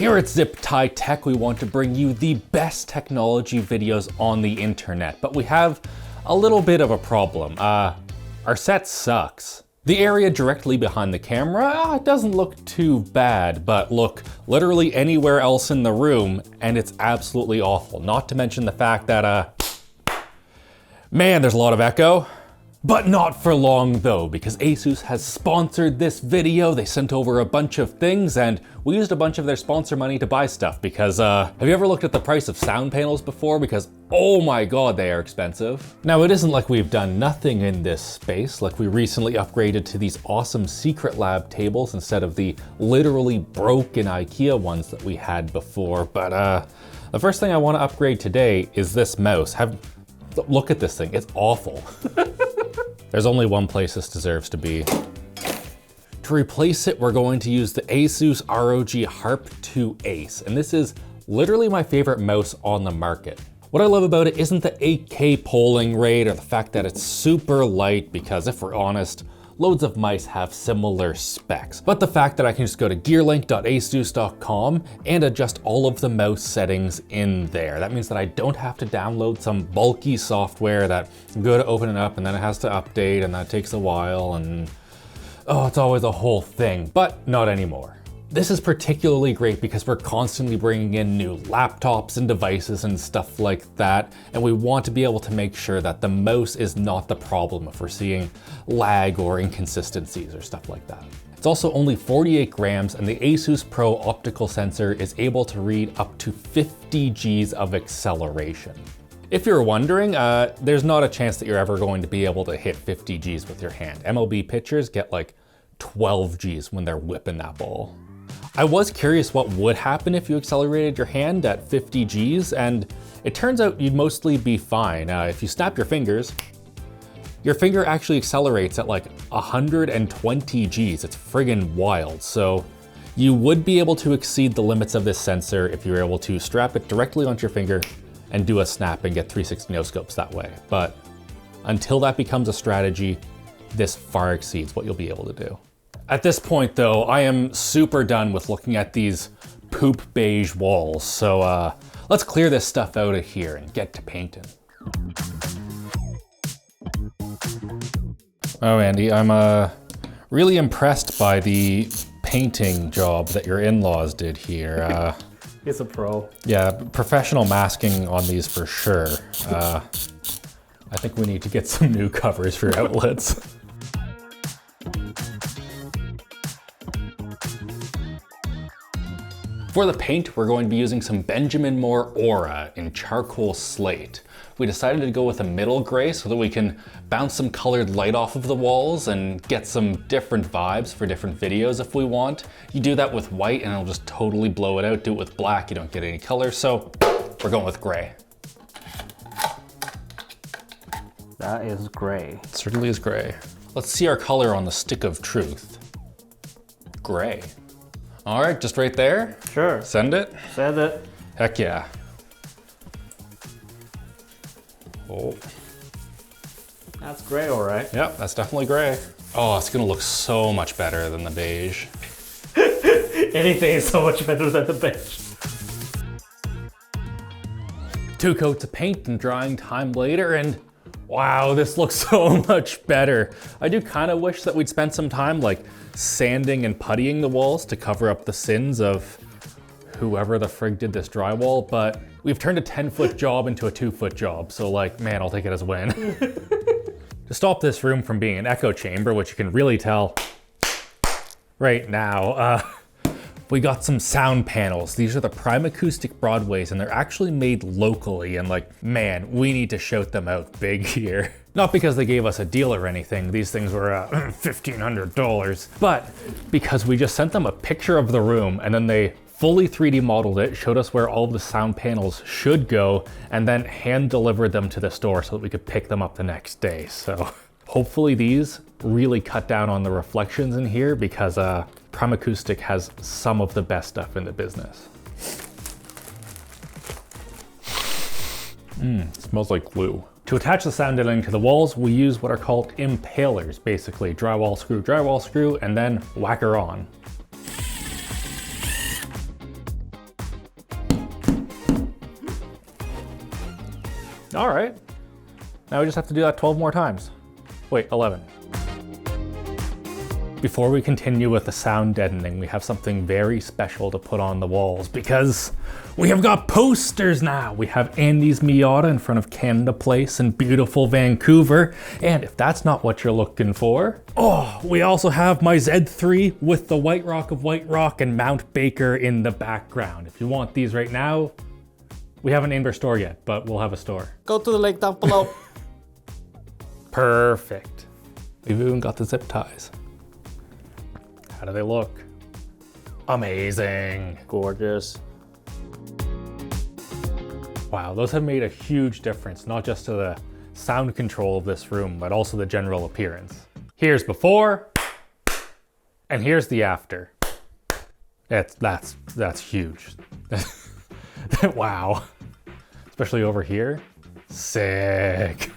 Here at Zip Tie Tech, we want to bring you the best technology videos on the internet, but we have a little bit of a problem. Our set sucks. The area directly behind the camera doesn't look too bad, but look literally anywhere else in the room and it's absolutely awful. Not to mention the fact that, man, there's a lot of echo. But not for long though, because Asus has sponsored this video. They sent over a bunch of things and we used a bunch of their sponsor money to buy stuff because, have you ever looked at the price of sound panels before? Because, oh my God, they are expensive. Now, it isn't like we've done nothing in this space. Like, we recently upgraded to these awesome Secret Lab tables instead of the literally broken IKEA ones that we had before. But the first thing I want to upgrade today is this mouse. Look at this thing, it's awful. There's only one place this deserves to be. To replace it, we're going to use the Asus ROG Harp 2 Ace, and this is literally my favorite mouse on the market. What I love about it isn't the 8K polling rate or the fact that it's super light, because if we're honest, loads of mice have similar specs, but the fact that I can just go to gearlink.asus.com and adjust all of the mouse settings in there. That means that I don't have to download some bulky software that I'm going to open it up and then it has to update and that takes a while and it's always a whole thing, but not anymore. This is particularly great because we're constantly bringing in new laptops and devices and stuff like that, and we want to be able to make sure that the mouse is not the problem if we're seeing lag or inconsistencies or stuff like that. It's also only 48 grams, and the Asus Pro optical sensor is able to read up to 50 Gs of acceleration. If you're wondering, there's not a chance that you're ever going to be able to hit 50 Gs with your hand. MLB pitchers get like 12 Gs when they're whipping that ball. I was curious what would happen if you accelerated your hand at 50 Gs, and it turns out you'd mostly be fine. If you snap your fingers, your finger actually accelerates at like 120 Gs. It's friggin' wild. So you would be able to exceed the limits of this sensor if you were able to strap it directly onto your finger and do a snap and get 360 no scopes that way. But until that becomes a strategy, this far exceeds what you'll be able to do. At this point though, I am super done with looking at these poop beige walls. So let's clear this stuff out of here and get to painting. Oh, Andy, I'm really impressed by the painting job that your in-laws did here. He's a pro. Yeah, professional masking on these for sure. I think we need to get some new covers for outlets. For the paint, we're going to be using some Benjamin Moore Aura in charcoal slate. We decided to go with a middle gray so that we can bounce some colored light off of the walls and get some different vibes for different videos if we want. You do that with white and it'll just totally blow it out. Do it with black, you don't get any color, so we're going with gray. That is gray. It certainly is gray. Let's see our color on the stick of truth. Gray. All right, just right there. Sure. Send it. Send it. Heck yeah. Oh. That's gray, all right. Yep, that's definitely gray. Oh, it's gonna look so much better than the beige. Anything is so much better than the beige. 2 coats of paint and drying time later, and wow, this looks so much better. I do kind of wish that we'd spent some time like sanding and puttying the walls to cover up the sins of whoever the frig did this drywall, but we've turned a 10-foot job into a 2-foot job, so like, man, I'll take it as a win. To stop this room from being an echo chamber, which you can really tell right now, we got some sound panels. These are the Prime Acoustic Broadways, and they're actually made locally, and like, man, we need to shout them out big here. Not because they gave us a deal or anything, these things were $1,500, but because we just sent them a picture of the room and then they fully 3D modeled it, showed us where all of the sound panels should go, and then hand delivered them to the store so that we could pick them up the next day. So hopefully these really cut down on the reflections in here because Prime Acoustic has some of the best stuff in the business. Smells like glue. To attach the sound deadening to the walls, we use what are called impalers, basically drywall screw, and then whack her on. All right. Now we just have to do that 12 more times. Wait, 11. Before we continue with the sound deadening, we have something very special to put on the walls because we have got posters now. We have Andy's Miata in front of Canada Place in beautiful Vancouver. And if that's not what you're looking for, we also have my Z3 with the White Rock of White Rock and Mount Baker in the background. If you want these right now, we haven't named our store yet, but we'll have a store. Go to the link down below. Perfect. We've even got the zip ties. How do they look? Amazing. Gorgeous. Wow, those have made a huge difference, not just to the sound control of this room, but also the general appearance. Here's before, and here's the after. That's huge. Wow. Especially over here. Sick.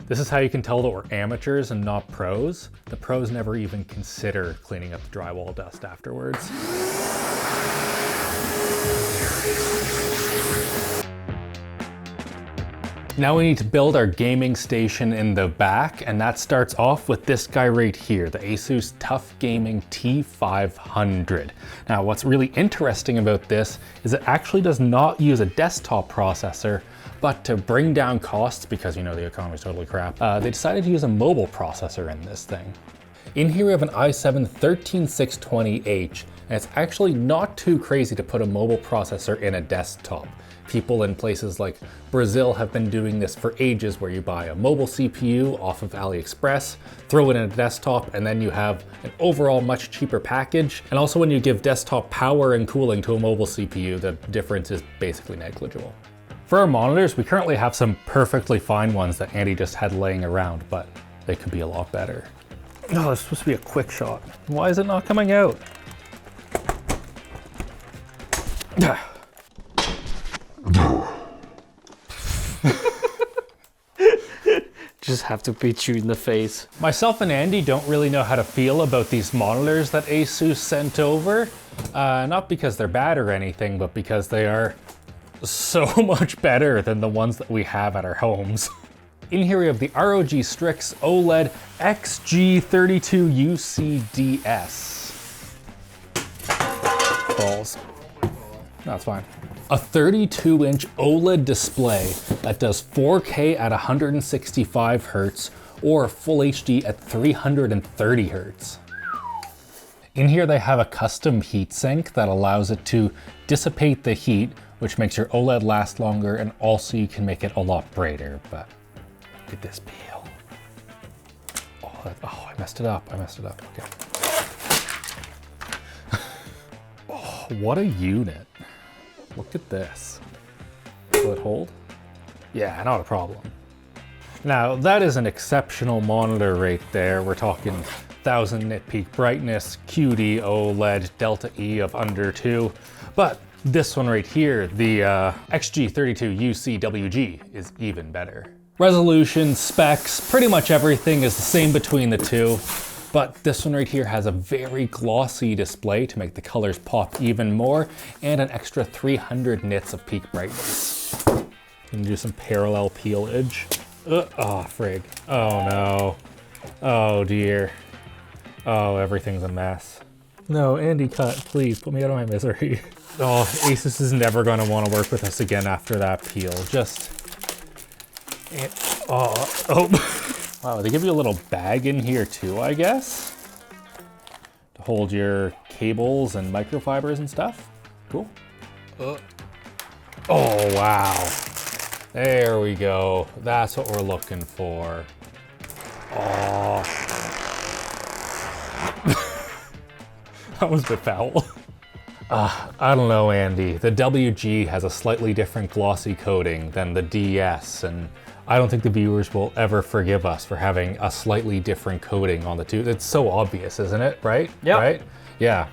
This is how you can tell that we're amateurs and not pros. The pros never even consider cleaning up the drywall dust afterwards. Now we need to build our gaming station in the back, and that starts off with this guy right here, the Asus Tough Gaming T500. Now what's really interesting about this is it actually does not use a desktop processor, but to bring down costs, because you know the economy is totally crap, they decided to use a mobile processor in this thing. In here we have an i7-13620H, and it's actually not too crazy to put a mobile processor in a desktop. People in places like Brazil have been doing this for ages, where you buy a mobile CPU off of AliExpress, throw it in a desktop, and then you have an overall much cheaper package. And also when you give desktop power and cooling to a mobile CPU, the difference is basically negligible. For our monitors, we currently have some perfectly fine ones that Andy just had laying around, but they could be a lot better. Oh, it's supposed to be a quick shot. Why is it not coming out? Just have to beat you in the face. Myself and Andy don't really know how to feel about these monitors that Asus sent over. Not because they're bad or anything, but because they are so much better than the ones that we have at our homes. In here we have the ROG Strix OLED XG32UCDS. Balls. No, it's fine. A 32-inch OLED display that does 4K at 165 Hz or Full HD at 330 Hz. In here they have a custom heatsink that allows it to dissipate the heat, which makes your OLED last longer, and also you can make it a lot brighter, but look at this peel. Oh, I messed it up, okay. Oh, what a unit. Look at this. Will it hold? Yeah, not a problem. Now, that is an exceptional monitor right there. We're talking 1000 nit peak brightness, QD OLED, Delta E of under 2. But this one right here, the XG32UCWG, is even better. Resolution, specs, pretty much everything is the same between the two. But this one right here has a very glossy display to make the colors pop even more, and an extra 300 nits of peak brightness. You can do some parallel peelage. Oh, frig. Oh no. Oh dear. Oh, everything's a mess. No, Andy, cut, please, put me out of my misery. Oh, Asus is never gonna wanna work with us again after that peel. Wow, they give you a little bag in here too, I guess? To hold your cables and microfibers and stuff. Cool. Oh, wow. There we go. That's what we're looking for. Oh. That was a bit foul. I don't know, Andy. The WG has a slightly different glossy coating than the DS, and I don't think the viewers will ever forgive us for having a slightly different coating on the two. It's so obvious, isn't it? Right? Yeah. Right? Yeah.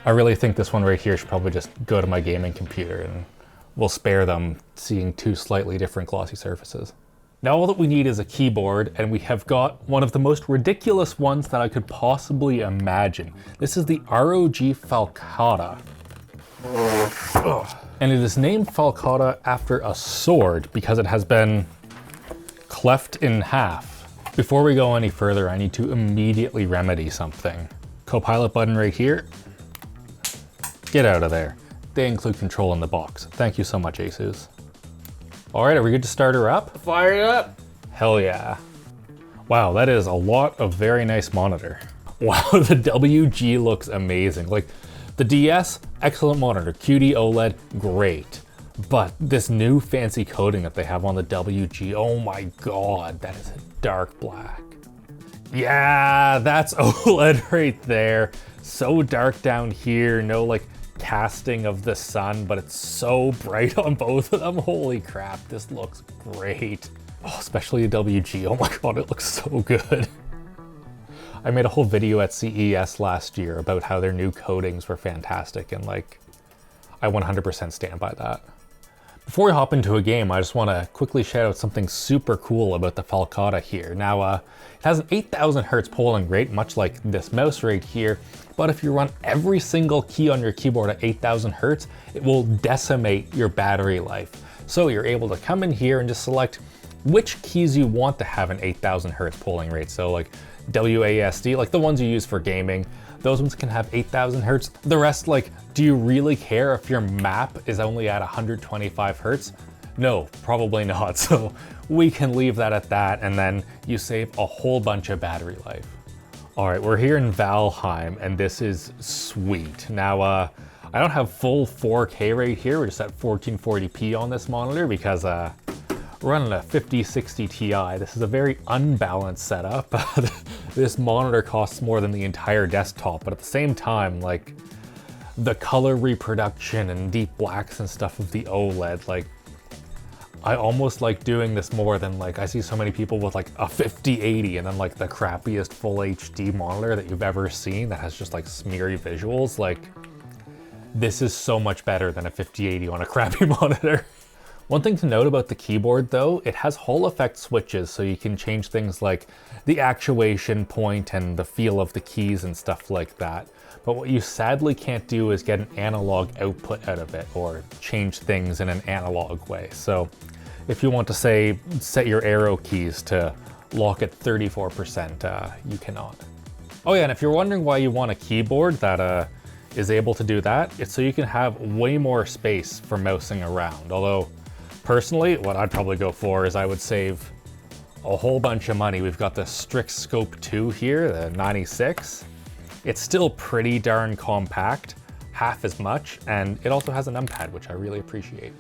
I really think this one right here should probably just go to my gaming computer, and we'll spare them seeing two slightly different glossy surfaces. Now all that we need is a keyboard, and we have got one of the most ridiculous ones that I could possibly imagine. This is the ROG Falcata. And it is named Falcata after a sword because it has been cleft in half. Before we go any further, I need to immediately remedy something. Copilot button right here. Get out of there. They include control in the box. Thank you so much, Asus. All right, are we good to start her up? Fire it up. Hell yeah. Wow, that is a lot of very nice monitor. Wow, the WG looks amazing. Like the DS, excellent monitor. QD OLED, great. But this new fancy coating that they have on the WG, oh my God, that is a dark black. Yeah, that's OLED right there. So dark down here, no like casting of the sun, but it's so bright on both of them. Holy crap, this looks great. Oh, especially the WG, oh my God, it looks so good. I made a whole video at CES last year about how their new coatings were fantastic, and like, I 100% stand by that. Before we hop into a game, I just want to quickly shout out something super cool about the Falcata here. Now, it has an 8000 hertz polling rate, much like this mouse right here, but if you run every single key on your keyboard at 8000 hertz, it will decimate your battery life. So you're able to come in here and just select which keys you want to have an 8000 hertz polling rate. So like WASD, like the ones you use for gaming, those ones can have 8000 hertz. The rest, like, do you really care if your map is only at 125 hertz? No, probably not. So we can leave that at that, and then you save a whole bunch of battery life. All right, we're here in Valheim, and this is sweet. Now, I don't have full 4K right here. We're just at 1440p on this monitor because we're running a 5060 Ti. This is a very unbalanced setup. This monitor costs more than the entire desktop, but at the same time, like the color reproduction and deep blacks and stuff of the OLED, like I almost like doing this more than like I see so many people with like a 5080 and then like the crappiest full HD monitor that you've ever seen that has just like smeary visuals. Like this is so much better than a 5080 on a crappy monitor. One thing to note about the keyboard though, it has Hall effect switches, so you can change things like the actuation point and the feel of the keys and stuff like that. But what you sadly can't do is get an analog output out of it or change things in an analog way. So if you want to say, set your arrow keys to lock at 34%, you cannot. Oh yeah, and if you're wondering why you want a keyboard that is able to do that, it's so you can have way more space for mousing around. Although, personally, what I'd probably go for is I would save a whole bunch of money. We've got the Strix Scope 2 here, the 96. It's still pretty darn compact, half as much, and it also has a numpad, which I really appreciate.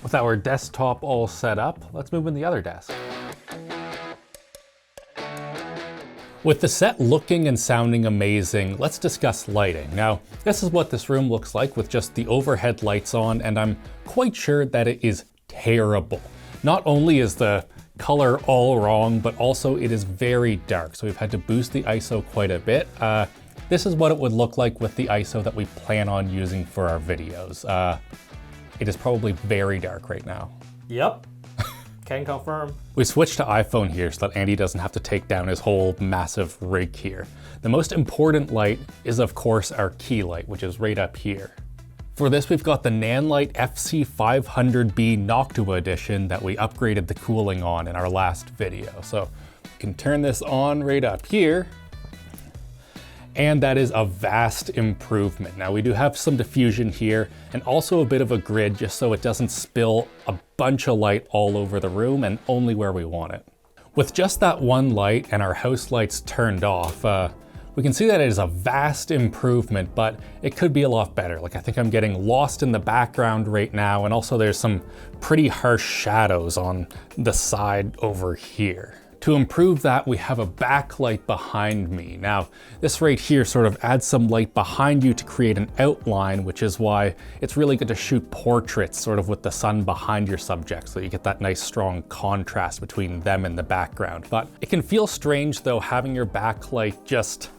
With our desktop all set up, let's move in the other desk. With the set looking and sounding amazing, let's discuss lighting. Now, this is what this room looks like with just the overhead lights on, and I'm quite sure that it is terrible. Not only is the color all wrong, but also it is very dark. So we've had to boost the ISO quite a bit. This is what it would look like with the ISO that we plan on using for our videos. It is probably very dark right now. Yep. Can confirm. We switched to iPhone here so that Andy doesn't have to take down his whole massive rig here. The most important light is of course our key light, which is right up here. For this, we've got the Nanlite FC500B Noctua edition that we upgraded the cooling on in our last video. So you can turn this on right up here, and that is a vast improvement. Now we do have some diffusion here and also a bit of a grid just so it doesn't spill a bunch of light all over the room and only where we want it. With just that one light and our house lights turned off, we can see that it is a vast improvement, but it could be a lot better. Like I think I'm getting lost in the background right now, and also there's some pretty harsh shadows on the side over here. To improve that, we have a backlight behind me. Now, this right here sort of adds some light behind you to create an outline, which is why it's really good to shoot portraits sort of with the sun behind your subject, so you get that nice strong contrast between them and the background. But it can feel strange though, having your backlight just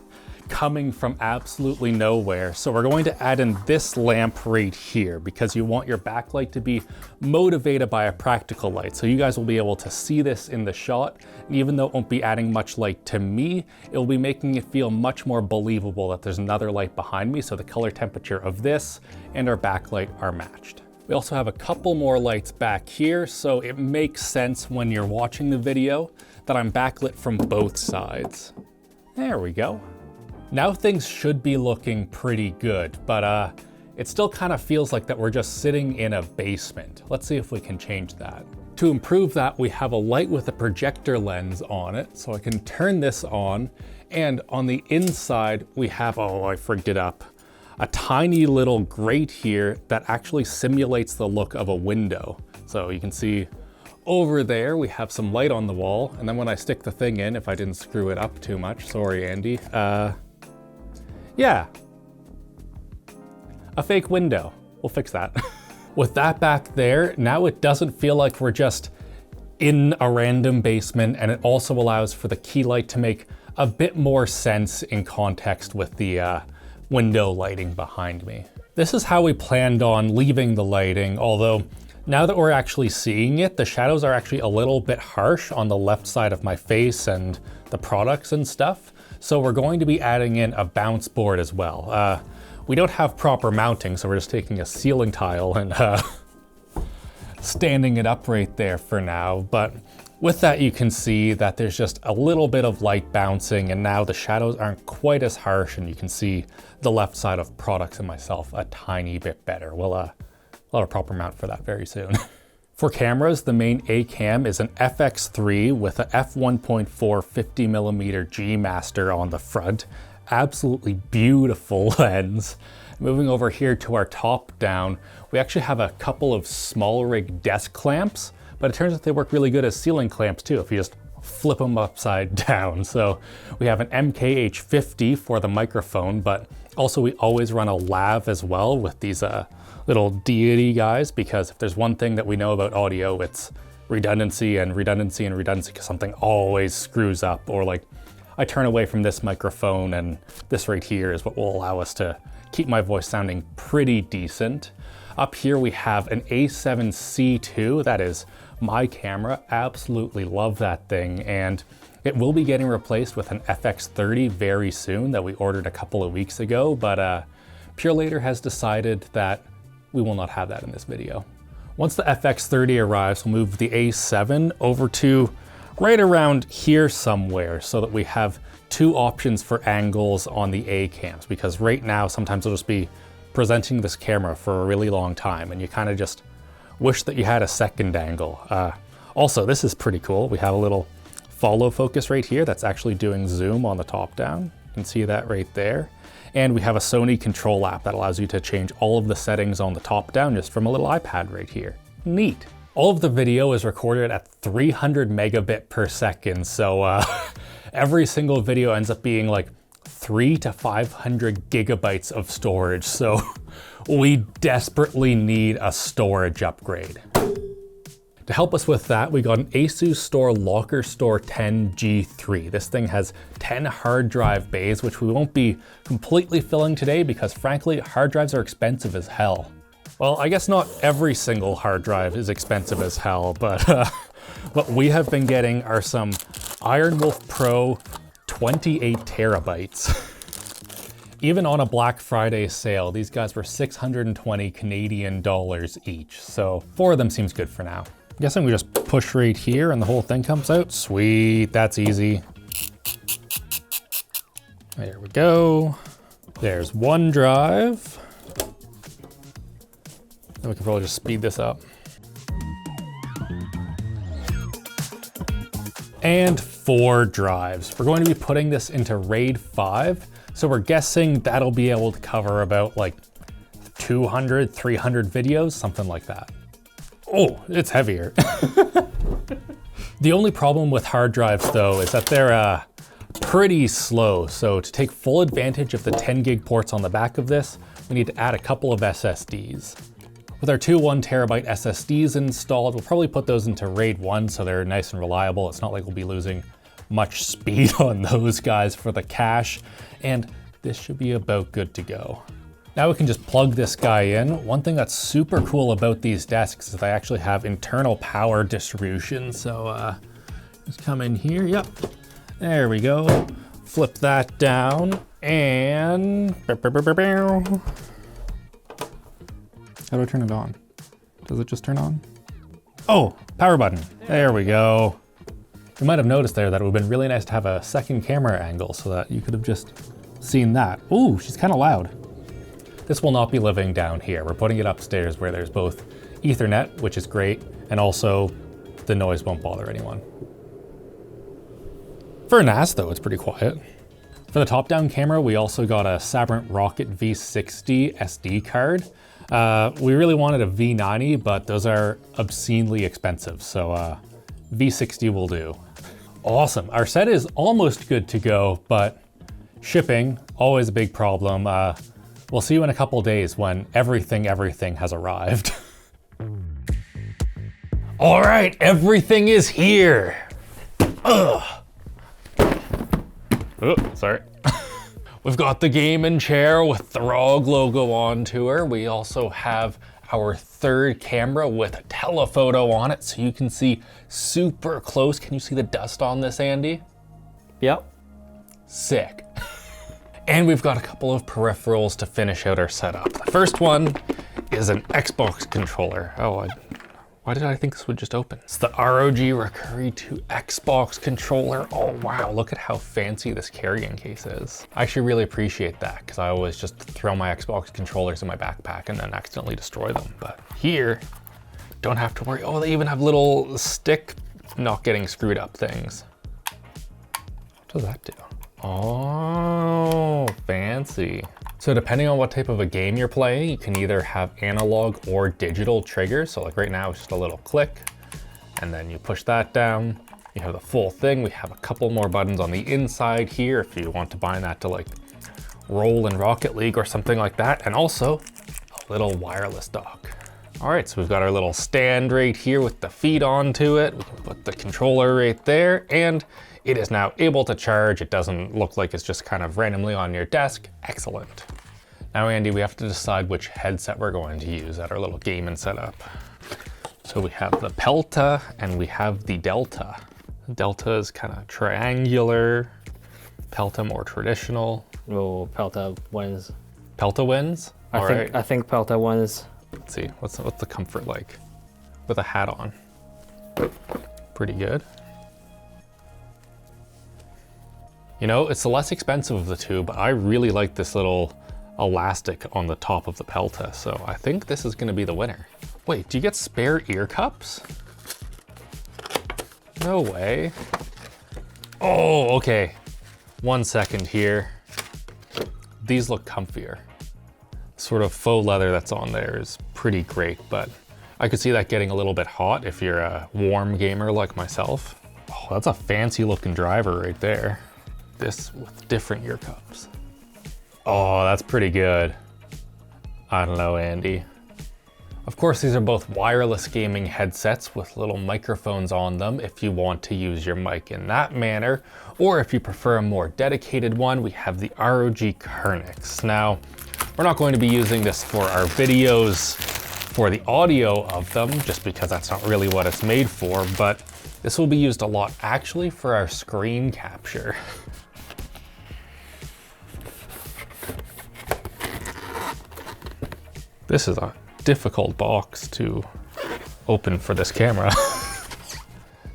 coming from absolutely nowhere. So we're going to add in this lamp right here because you want your backlight to be motivated by a practical light. So you guys will be able to see this in the shot. And even though it won't be adding much light to me, it will be making it feel much more believable that there's another light behind me. So the color temperature of this and our backlight are matched. We also have a couple more lights back here, so it makes sense when you're watching the video that I'm backlit from both sides. There we go. Now things should be looking pretty good, but it still kind of feels like that we're just sitting in a basement. Let's see if we can change that. To improve that, we have a light with a projector lens on it, so I can turn this on, and on the inside we have, oh, I frigged it up, a tiny little grate here that actually simulates the look of a window. So you can see over there, we have some light on the wall. And then when I stick the thing in, if I didn't screw it up too much, sorry, Andy. Yeah, a fake window. We'll fix that. With that back there, now it doesn't feel like we're just in a random basement, and it also allows for the key light to make a bit more sense in context with the window lighting behind me. This is how we planned on leaving the lighting, although now that we're actually seeing it, the shadows are actually a little bit harsh on the left side of my face and the products and stuff. So we're going to be adding in a bounce board as well. We don't have proper mounting, so we're just taking a ceiling tile and standing it up right there for now. But with that, you can see that there's just a little bit of light bouncing, and now the shadows aren't quite as harsh, and you can see the left side of products and myself a tiny bit better. We'll have a proper mount for that very soon. For cameras, the main A cam is an FX3 with a f1.4 50mm G Master on the front. Absolutely beautiful lens. Moving over here to our top down, we actually have a couple of small rig desk clamps, but it turns out they work really good as ceiling clamps too if you just flip them upside down. So we have an MKH50 for the microphone, but also we always run a lav as well with these little deity guys, because if there's one thing that we know about audio, it's redundancy and redundancy and redundancy, because something always screws up, or like I turn away from this microphone and this right here is what will allow us to keep my voice sounding pretty decent. Up here we have an A7C II, that is my camera, absolutely love that thing, and it will be getting replaced with an FX30 very soon that we ordered a couple of weeks ago, but Purelator has decided that we will not have that in this video. Once the FX30 arrives, we'll move the A7 over to right around here somewhere so that we have two options for angles on the A cams, because right now sometimes it'll just be presenting this camera for a really long time and you kind of just wish that you had a second angle. Also, this is pretty cool. We have a little follow focus right here that's actually doing zoom on the top down. You can see that right there. And we have a Sony control app that allows you to change all of the settings on the top down just from a little iPad right here. Neat. All of the video is recorded at 300 megabit per second, so every single video ends up being like 300 to 500 gigabytes of storage, so we desperately need a storage upgrade. To help us with that, we got an Asus Store Locker Store 10 G3. This thing has 10 hard drive bays, which we won't be completely filling today because frankly, hard drives are expensive as hell. Well, I guess not every single hard drive is expensive as hell, but what we have been getting are some Iron Wolf Pro 28 terabytes. Even on a Black Friday sale, these guys were 620 Canadian dollars each, so 4 of them seems good for now. I'm guessing we just push right here and the whole thing comes out. Sweet, that's easy. There we go. There's one drive. Then we can probably just speed this up. And 4 drives. We're going to be putting this into RAID 5, so we're guessing that'll be able to cover about like 200, 300 videos, something like that. Oh, it's heavier. The only problem with hard drives though is that they're pretty slow. So to take full advantage of the 10 gig ports on the back of this, we need to add a couple of SSDs. With our two 1 terabyte SSDs installed, we'll probably put those into RAID 1 so they're nice and reliable. It's not like we'll be losing much speed on those guys for the cache, and this should be about good to go. Now we can just plug this guy in. One thing that's super cool about these desks is they actually have internal power distribution. So just come in here, yep, there we go. Flip that down and how do I turn it on? Does it just turn on? Oh, power button, there we go. You might have noticed there that it would have been really nice to have a second camera angle so that you could have just seen that. Ooh, she's kind of loud. This will not be living down here. We're putting it upstairs where there's both Ethernet, which is great, and also the noise won't bother anyone. For a NAS though, it's pretty quiet. For the top-down camera, we also got a Sabrent Rocket V60 SD card. We really wanted a V90, but those are obscenely expensive, so V60 will do. Awesome, our set is almost good to go, but shipping, always a big problem. We'll see you in a couple days when everything has arrived. All right, everything is here. Ugh. Oh, sorry. We've got the gaming chair with the ROG logo onto her. We also have our third camera with a telephoto on it so you can see super close. Can you see the dust on this, Andy? Yep. Sick. And we've got a couple of peripherals to finish out our setup. The first one is an Xbox controller. Oh, why did I think this would just open? It's the ROG Recurry 2 Xbox controller. Oh wow, look at how fancy this carrying case is. I actually really appreciate that because I always just throw my Xbox controllers in my backpack and then accidentally destroy them. But here, don't have to worry. Oh, they even have little stick not getting screwed up things. What does that do? Oh, fancy. So depending on what type of a game you're playing, you can either have analog or digital triggers. So like right now, it's just a little click, and then you push that down. You have the full thing. We have a couple more buttons on the inside here if you want to bind that to like roll in Rocket League or something like that. And also a little wireless dock. All right, so we've got our little stand right here with the feet onto it. We can put the controller right there, and it is now able to charge. It doesn't look like it's just kind of randomly on your desk. Excellent. Now, Andy, we have to decide which headset we're going to use at our little gaming setup. So we have the Pelta and we have the Delta. Delta is kind of triangular. Pelta more traditional. Oh, Pelta wins. Pelta wins? I think Pelta wins. Let's see, what's the comfort like with a hat on? Pretty good. You know, it's the less expensive of the two, but I really like this little elastic on the top of the Pelta, so I think this is gonna be the winner. Wait, do you get spare ear cups? No way. Oh, okay. 1 second here. These look comfier. Sort of faux leather that's on there is pretty great, but I could see that getting a little bit hot if you're a warm gamer like myself. Oh, that's a fancy looking driver right there. This with different ear cups. Oh, that's pretty good. I don't know, Andy. Of course, these are both wireless gaming headsets with little microphones on them if you want to use your mic in that manner, or if you prefer a more dedicated one, we have the ROG Kernix. Now, we're not going to be using this for our videos for the audio of them, just because that's not really what it's made for, but this will be used a lot actually for our screen capture. This is a difficult box to open for this camera.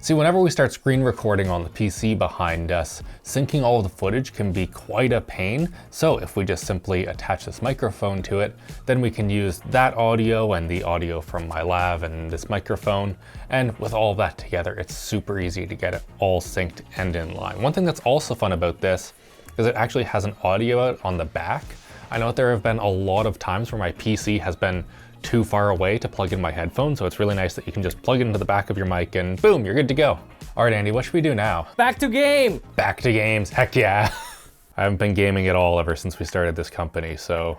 See, whenever we start screen recording on the PC behind us, syncing all of the footage can be quite a pain. So if we just simply attach this microphone to it, then we can use that audio and the audio from my lav and this microphone. And with all of that together, it's super easy to get it all synced and in line. One thing that's also fun about this is it actually has an audio out on the back. I know that there have been a lot of times where my PC has been too far away to plug in my headphones, so it's really nice that you can just plug it into the back of your mic and boom, you're good to go. All right, Andy, what should we do now? Back to game! Back to games, heck yeah. I haven't been gaming at all ever since we started this company, so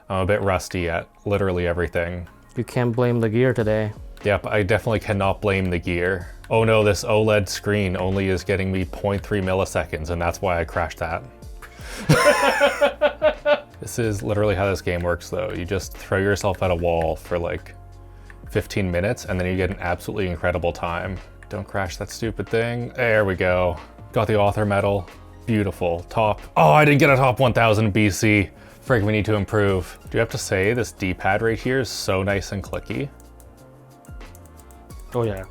I'm a bit rusty at literally everything. You can't blame the gear today. Yep, I definitely cannot blame the gear. Oh no, this OLED screen only is getting me 0.3 milliseconds, and that's why I crashed that. This is literally how this game works though. You just throw yourself at a wall for like 15 minutes and then you get an absolutely incredible time. Don't crash that stupid thing. There we go. Got the author medal. Beautiful. Top. Oh, I didn't get a top 1000 BC. Frig, we need to improve. Do you have to say this D-pad right here is so nice and clicky? Oh yeah.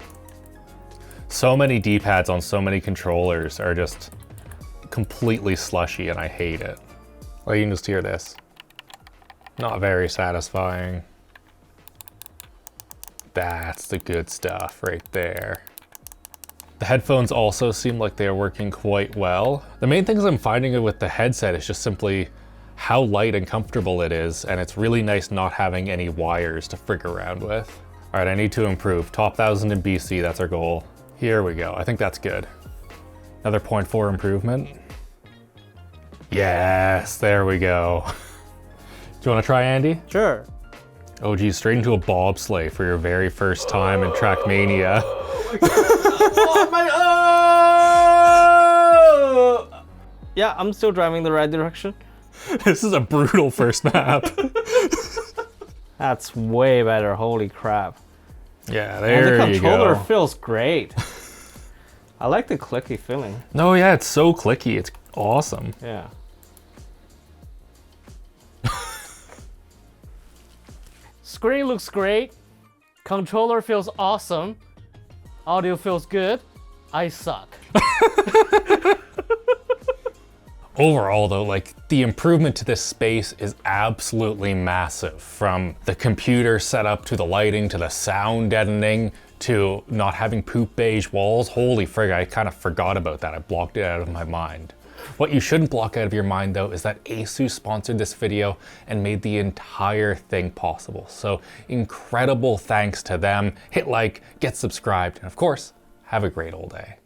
So many D-pads on so many controllers are just completely slushy and I hate it. Well, you can just hear this. Not very satisfying. That's the good stuff right there. The headphones also seem like they are working quite well. The main things I'm finding with the headset is just simply how light and comfortable it is, and it's really nice not having any wires to frig around with. All right, I need to improve. Top 1000 in BC, that's our goal. Here we go, I think that's good. Another 0.4 improvement. Yes, there we go. Do you want to try, Andy? Sure. Oh geez, straight into a bobsleigh for your very first time in Trackmania. Oh my, oh! Yeah, I'm still driving the right direction. This is a brutal first map. That's way better, holy crap. Yeah, And there the you controller go. feels great. I like the clicky feeling. No, yeah, it's so clicky. It's awesome. Yeah. Screen looks great. Controller feels awesome. Audio feels good. I suck. Overall though, like the improvement to this space is absolutely massive. From the computer setup to the lighting to the sound deadening to not having poop beige walls. Holy frig, I kind of forgot about that. I blocked it out of my mind. What you shouldn't block out of your mind though is that ASUS sponsored this video and made the entire thing possible. So incredible thanks to them. Hit like, get subscribed, and of course, have a great old day.